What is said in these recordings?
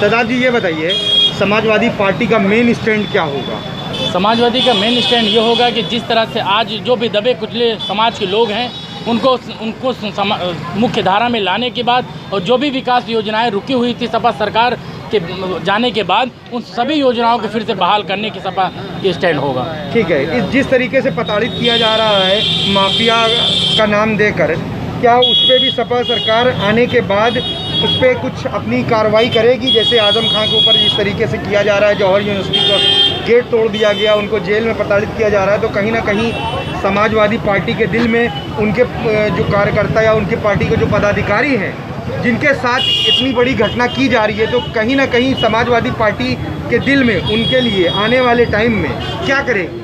शहजाद जी ये बताइए, समाजवादी पार्टी का मेन स्टैंड क्या होगा? समाजवादी का मेन स्टैंड ये होगा कि जिस तरह से आज जो भी दबे कुचले समाज के लोग हैं उनको मुख्य धारा में लाने के बाद और जो भी विकास योजनाएं रुकी हुई थी सपा सरकार के जाने के बाद उन सभी योजनाओं को फिर से बहाल करने की सपा की स्टैंड होगा। ठीक है, जिस तरीके से प्रताड़ित किया जा रहा है माफिया का नाम देकर, क्या उस पर भी सपा सरकार आने के बाद उस पर कुछ अपनी कार्रवाई करेगी? जैसे आजम खान के ऊपर जिस तरीके से किया जा रहा है, जौहर यूनिवर्सिटी का गेट तोड़ दिया गया, उनको जेल में प्रताड़ित किया जा रहा है, तो कहीं ना कहीं समाजवादी पार्टी के दिल में उनके जो कार्यकर्ता या उनकी पार्टी के जो पदाधिकारी हैं जिनके साथ इतनी बड़ी घटना की जा रही है, तो कहीं ना कहीं समाजवादी पार्टी के दिल में उनके लिए आने वाले टाइम में क्या करेगी?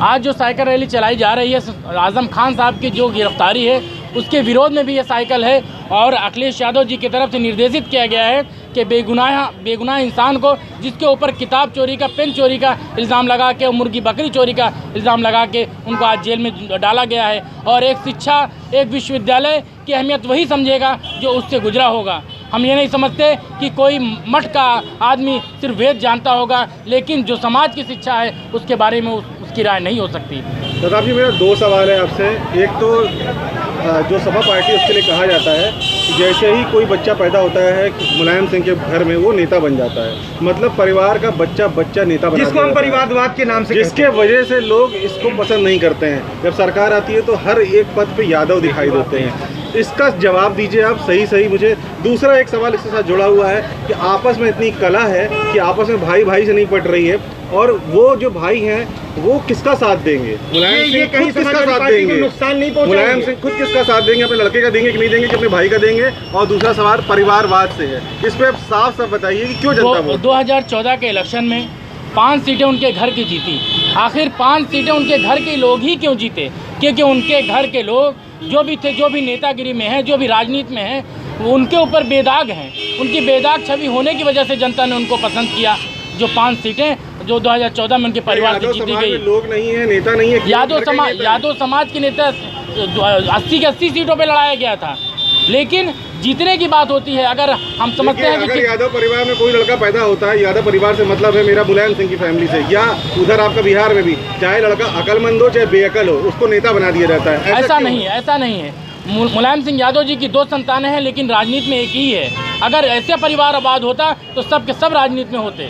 आज जो साइकिल रैली चलाई जा रही है आजम खान साहब की जो गिरफ्तारी है उसके विरोध में भी ये साइकिल है और अखिलेश यादव जी की तरफ से निर्देशित किया गया है कि बेगुनाह इंसान को जिसके ऊपर किताब चोरी का, पेन चोरी का इल्ज़ाम लगा के और मुर्गी बकरी चोरी का इल्ज़ाम लगा के उनको आज जेल में डाला गया है। और एक शिक्षा, एक विश्वविद्यालय की अहमियत वही समझेगा जो उससे गुजरा होगा। हम ये नहीं समझते कि कोई मठ का आदमी सिर्फ वेद जानता होगा, लेकिन जो समाज की शिक्षा है उसके बारे में उसकी राय नहीं हो सकती। शहजाद जी, मेरा दो सवाल है आपसे। एक तो जो सपा पार्टी उसके लिए कहा जाता है कि जैसे ही कोई बच्चा पैदा होता है मुलायम सिंह के घर में वो नेता बन जाता है, मतलब परिवार का बच्चा नेता बना, जिसको हम परिवारवाद के नाम से, जिसके वजह से लोग इसको पसंद नहीं करते हैं। जब सरकार आती है तो हर एक पद पे यादव दिखाई देते हैं। इसका जवाब दीजिए आप सही मुझे। दूसरा एक सवाल इसके साथ जुड़ा हुआ है कि आपस में इतनी कला है कि आपस में भाई से नहीं पट रही है, और वो जो भाई हैं वो किसका साथ देंगे? मुलायम सिंह खुद किसका साथ देंगे? नुकसान नहीं पहुंचाएंगे। मुलायम सिंह खुद किसका साथ देंगे? अपने लड़के का देंगे कि नहीं देंगे, कि अपने भाई का देंगे? और दूसरा सवाल परिवारवाद से है, इस पे आप साफ बताइए कि क्यों जनता वोट? 2014 के इलेक्शन में 5 सीटें उनके घर की जीती। आखिर 5 सीटें उनके घर के लोग ही क्यों जीते? क्योंकि उनके घर के लोग जो भी थे, जो भी नेतागिरी में हैं, जो भी राजनीति में हैं, उनके ऊपर बेदाग हैं। उनकी बेदाग छवि होने की वजह से जनता ने उनको पसंद किया। जो 5 सीटें जो 2014 में उनके परिवार की जीती गई, लोग नहीं है, नेता नहीं है। यादव समाज के नेता 80 की 80 सीटों पे लड़ाया गया था, लेकिन जीतने की बात होती है। अगर हम समझते हैं कि यादव परिवार में कोई लड़का पैदा होता है, यादव परिवार से मतलब है मेरा मुलायम सिंह की फैमिली से, या उधर आपका बिहार में भी चाहे लड़का अकलमंद हो चाहे बेअकल हो, उसको नेता बना दिया जाता है। ऐसा नहीं है। मुलायम सिंह यादव जी की 2 संतानें हैं, लेकिन राजनीति में एक ही है। अगर ऐसे परिवार आबाद होता तो सब के सब राजनीति में होते।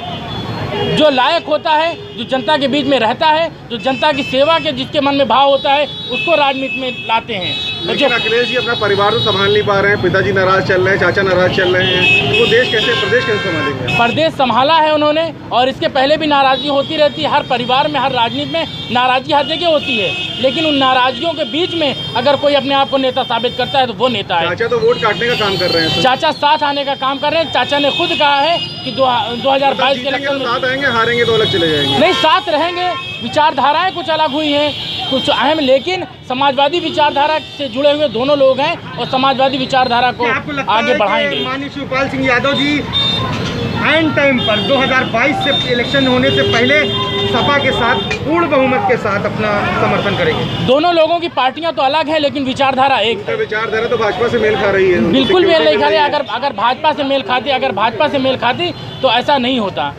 जो लायक होता है, जो जनता के बीच में रहता है, जो जनता की सेवा के जिसके मन में भाव होता है, उसको राजनीति में लाते हैं। लेकिन अखिलेश जी अपना परिवार तो संभाल नहीं पा रहे हैं, पिताजी नाराज चल रहे हैं, चाचा नाराज चल रहे हैं, तो वो प्रदेश कैसे संभालेंगे? प्रदेश संभाला है उन्होंने, और इसके पहले भी नाराजगी होती रहती है। हर परिवार में, हर राजनीति में नाराजगी हर जगह होती है, लेकिन उन नाराजगियों के बीच में अगर कोई अपने आप को नेता साबित करता है तो वो नेता है। चाचा तो वोट काटने का काम कर रहे हैं। चाचा साथ आने का काम कर रहे हैं। चाचा ने खुद कहा है कि 2022 के इलेक्शन में साथ आएंगे, हारेंगे तो अलग चले जाएंगे। नहीं, साथ रहेंगे। विचारधाराएं कुछ अलग हुई हैं, कुछ अहम, लेकिन समाजवादी विचारधारा से जुड़े हुए दोनों लोग हैं और समाजवादी विचारधारा को आगे बढ़ाएंगे। माननीय शिवपाल सिंह यादव जी एंड टाइम पर 2022 से इलेक्शन होने से पहले सपा के साथ पूर्ण बहुमत के साथ अपना समर्थन करेंगे। दोनों लोगों की पार्टियां तो अलग है, लेकिन विचारधारा एक है। विचारधारा तो भाजपा से मेल खा रही है। बिल्कुल मेल नहीं खा रही। अगर भाजपा से मेल खाती तो ऐसा नहीं होता।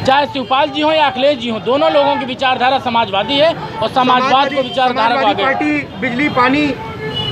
चाहे शिवपाल जी हो या अखिलेश जी हो, दोनों लोगों की विचारधारा समाजवादी है और समाजवाद को विचारधारा को आगे। पार्टी बिजली, पानी,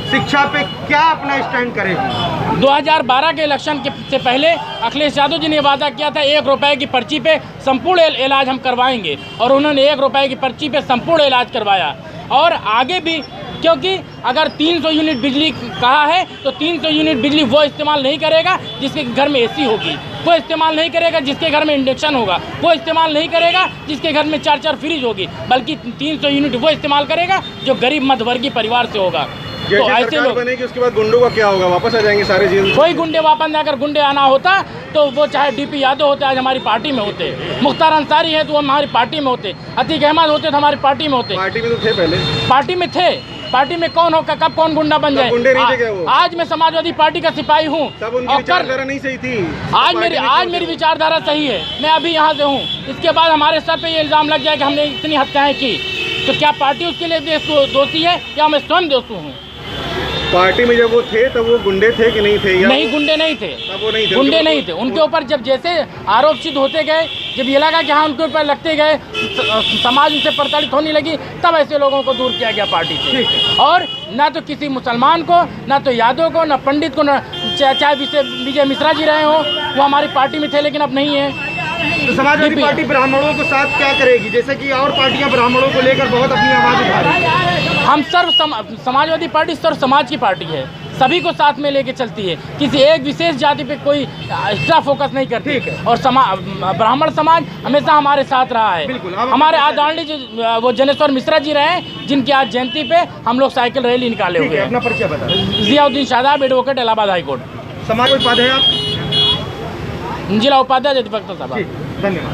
शिक्षा पे क्या अपना स्टैंड करेगी? 2012 के इलेक्शन से पहले अखिलेश यादव जी ने वादा किया था 1 रुपए की पर्ची पे संपूर्ण इलाज हम करवाएंगे, और उन्होंने 1 रुपए की पर्ची पे संपूर्ण इलाज करवाया। और आगे भी, क्योंकि अगर 300 यूनिट बिजली कहा है तो 300 यूनिट बिजली वो इस्तेमाल नहीं करेगा जिसके घर में एसी होगी, वो इस्तेमाल नहीं करेगा जिसके घर में इंडक्शन होगा, वो इस्तेमाल नहीं करेगा जिसके घर में 4-4 फ्रिज होगी, बल्कि 300 यूनिट वो इस्तेमाल करेगा जो गरीब मध्यवर्गीय परिवार से होगा। तो ऐसे लोग बनेगी, उसके बाद गुंडों का क्या होगा? वापस आ जाएंगे सारे जेल? कोई गुंडे वापस नहीं। अगर गुंडे आना होता तो वो चाहे डीपी यादव होते, आज हमारी पार्टी में होते। मुख्तार अंसारी है तो वो हमारी पार्टी में होते। अतीक अहमद होते तो हमारी पार्टी में होते। पार्टी में तो थे पहले। पार्टी में थे। पार्टी में कौन होगा, कब कौन गुंडा बन जाए? गुंडे नहीं थे क्या वो? आज मैं समाजवादी पार्टी का सिपाही हूँ। तब उनकी विचारधारा नहीं सही थी। आज मेरी विचारधारा सही है। मैं अभी यहाँ से हूँ, इसके बाद हमारे सर पे ये इल्ज़ाम लग जाए कि हमने इतनी हत्याएं की, तो क्या पार्टी उसके लिए दोषी है या मैं स्वयं दोषी हूँ? पार्टी में जब वो थे तब वो गुंडे थे कि नहीं थे? या नहीं, गुंडे नहीं थे, तब वो नहीं थे, गुंडे नहीं थे। उनके ऊपर जब जैसे आरोप सिद्ध होते गए, जब ये लगा कि हाँ उनके ऊपर लगते गए, समाज उनसे प्रताड़ित होने लगी, तब ऐसे लोगों को दूर किया गया पार्टी से। और ना तो किसी मुसलमान को, ना तो यादव को, ना पंडित को, ना चाहे विजय मिश्रा जी रहे हो, वो हमारी पार्टी में थे लेकिन अब नहीं है। तो समाजवादी पार्टी ब्राह्मणों को साथ क्या करेगी, जैसे कि और पार्टियां ब्राह्मणों को लेकर बहुत अपनी आवाज उठा रही है? हम समाजवादी पार्टी सर्व समाज की पार्टी है, सभी को साथ में लेके चलती है, किसी एक विशेष जाति पे कोई एक्स्ट्रा फोकस नहीं करती। ठीक है। और ब्राह्मण समाज हमेशा हमारे साथ रहा है। बिल्कुल। हमारे आदरणीय जो वो जनेश्वर मिश्रा जी रहे हैं, जिनकी आज जयंती पे हम लोग साइकिल रैली निकाले हुए हैं। अपना परिचय बता। Ziauddin Shadab, advocate, Allahabad high court. समाज पद है आप? जिला उपाध्याय अधिवक्ता सभा। धन्यवाद।